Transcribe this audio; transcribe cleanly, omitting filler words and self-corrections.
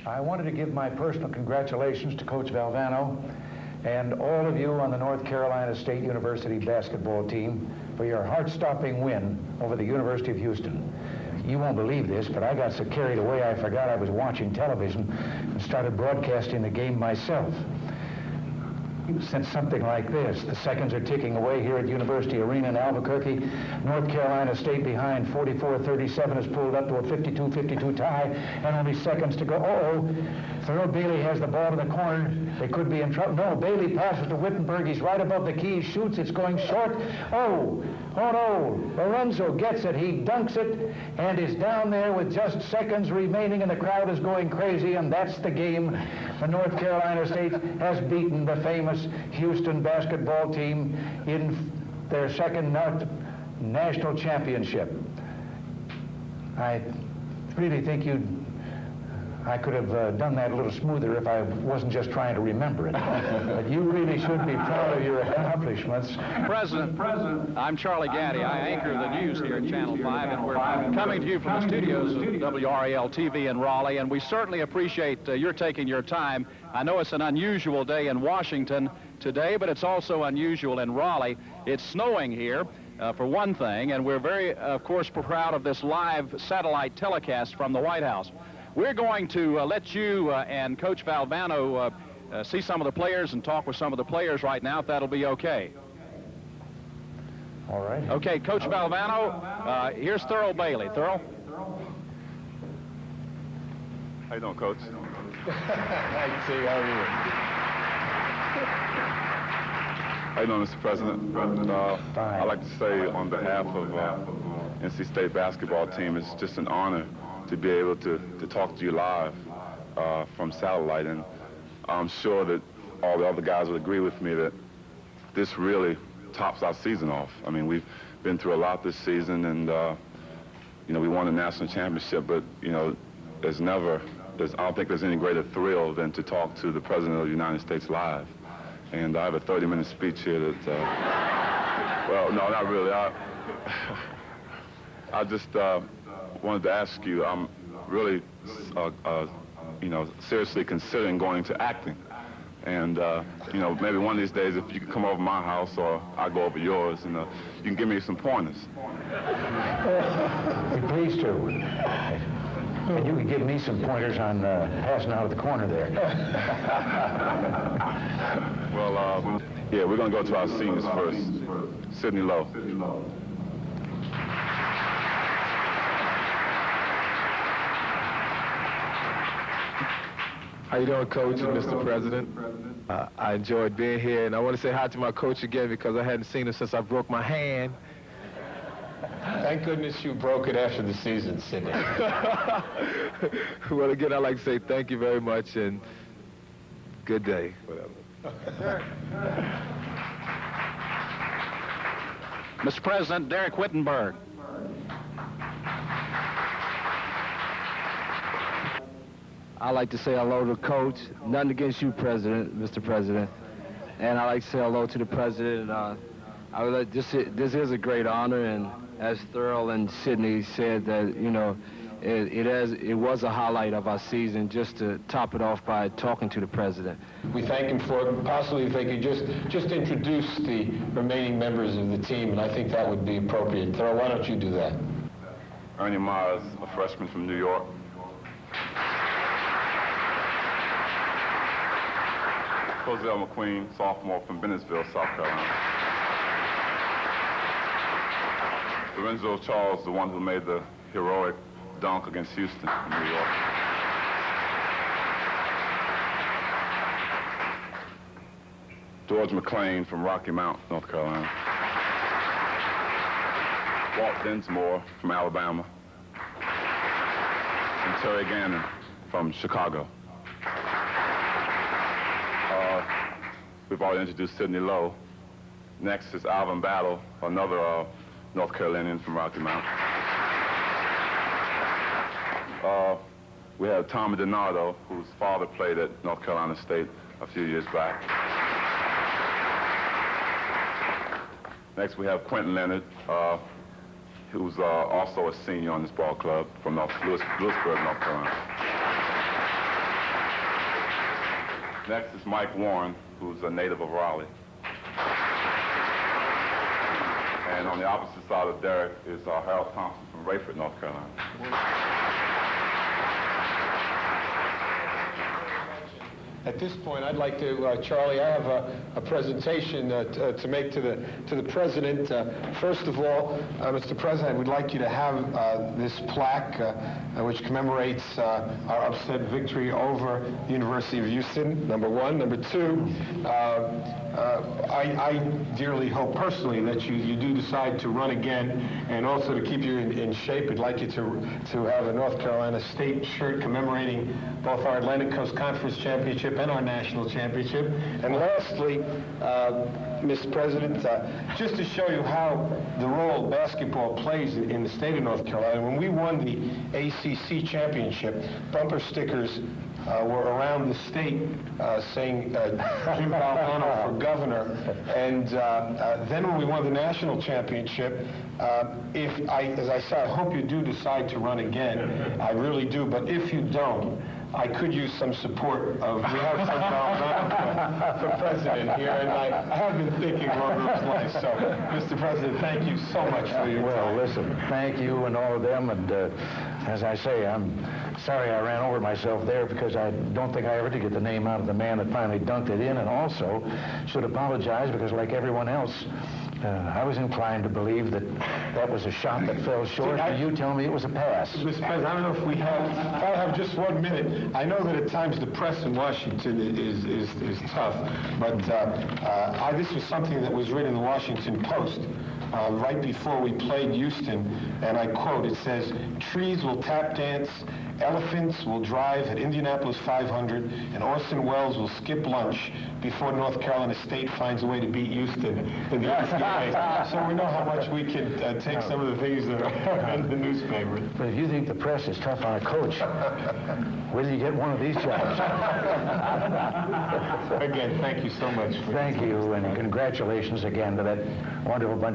I wanted to give my personal congratulations to Coach Valvano and all of you on the North Carolina State University basketball team for your heart-stopping win over the University of Houston. You won't believe this, but I got so carried away I forgot I was watching television and started broadcasting the game myself. Since something like this, the seconds are ticking away here at University Arena in Albuquerque. North Carolina State behind 44-37 has pulled up to a 52-52 tie, and only seconds to go. Thurl Bailey has the ball in the corner. They could be in trouble. No, Bailey passes to Wittenberg. He's right above the key, shoots. It's going short. Oh no, Lorenzo gets it. He dunks it and is down there with just seconds remaining, and the crowd is going crazy, and that's the game. The North Carolina State has beaten the famous Houston basketball team in their second national championship. I really think I could have done that a little smoother if I wasn't just trying to remember it. But you really should be proud of your accomplishments. President, I'm Charlie Gaddy. I anchor the news here at Channel 5, and we're coming to you from the studios of WRAL-TV in Raleigh, and we certainly appreciate your taking your time. I know it's an unusual day in Washington today, but it's also unusual in Raleigh. It's snowing here, for one thing, and we're very, of course, proud of this live satellite telecast from the White House. We're going to let you and Coach Valvano see some of the players and talk with some of the players right now, if that'll be okay. All right. Okay, Coach Valvano, here's Thurl Bailey. Thurl? How you doing, Coach? Hi, T. How are you? How you doing, Mr. President? I'd like to say on behalf of NC State basketball team, it's just an honor to be able to talk to you live from satellite, and I'm sure that all the other guys would agree with me that this really tops our season off. I mean, we've been through a lot this season, and you know, we won a national championship, but you know, I don't think there's any greater thrill than to talk to the President of the United States live. And I have a 30-minute speech here that, well, no, not really. I just wanted to ask you, I'm really, you know, seriously considering going to acting. And, you know, maybe one of these days, if you could come over to my house or I go over yours, and you can give me some pointers. Be pleased to. And you could give me some pointers on passing out of the corner there. Well, yeah, we're going to go to our seniors first. Sidney Lowe. How you doing, Coach and Mr. President? I enjoyed being here, and I want to say hi to my coach again because I hadn't seen him since I broke my hand. Thank goodness you broke it after the season, Sidney. Well, again, I'd like to say thank you very much and good day. Whatever. Mr. President, Derek Wittenberg. I'd like to say hello to Coach. Nothing against you, President, Mr. President. And I'd like to say hello to the President. This is a great honor, and as Thurl and Sidney said, that, you know, it was a highlight of our season, just to top it off by talking to the President. We thank him for it. Possibly if they could just introduce the remaining members of the team, and I think that would be appropriate. Thurl, why don't you do that? Ernie Myers, a freshman from New York. Cozell McQueen, sophomore from Bennettsville, South Carolina. Lorenzo Charles, the one who made the heroic dunk against Houston in New York. George McClain from Rocky Mount, North Carolina. Walt Dinsmore from Alabama. And Terry Gannon from Chicago. We've already introduced Sidney Lowe. Next is Alvin Battle, another North Carolinian from Rocky Mount. We have Tommy DiNardo, whose father played at North Carolina State a few years back. Next we have Quentin Leonard, who's also a senior on this ball club from Lewisburg, North Carolina. Next is Mike Warren, who's a native of Raleigh. And on the opposite side of Derek is Harold Thompson from Rayford, North Carolina. At this point, I'd like to, Charlie, I have a presentation to make to the President. First of all, Mr. President, we'd like you to have this plaque, which commemorates our upset victory over the University of Houston, number one. Number two, I dearly hope personally that you do decide to run again, and also to keep you in shape. I'd like you to have a North Carolina State shirt commemorating both our Atlantic Coast Conference Championship and our National Championship. And lastly, Mr. President, just to show you how the role basketball plays in the state of North Carolina, when we won the ACC Championship, bumper stickers were around the state saying Jim Valvano for governor. And then when we won the national championship, as I said, I hope you do decide to run again. I really do. But if you don't, I could use some support of, we have some Valvano for president here, and I have been thinking along those lines. So, Mr. President, thank you so much for your time. Well, listen, thank you and all of them, and as I say, I'm sorry I ran over myself there, because I don't think I ever did get the name out of the man that finally dunked it in, and also should apologize because, like everyone else, I was inclined to believe that that was a shot that fell short, and you tell me it was a pass. Mr. President, I don't know if I have just 1 minute. I know that at times the press in Washington is tough, but this was something that was written in the Washington Post right before we played Houston, and I quote, it says, "Trees will tap dance, elephants will drive at Indianapolis 500, and Orson Welles will skip lunch before North Carolina State finds a way to beat Houston in the NCAA." So we know how much we can take some of the things that are in the newspaper. But if you think the press is tough on a coach, will you get one of these jobs? Again, thank you so much. Thank you, and congratulations again to that wonderful bunch.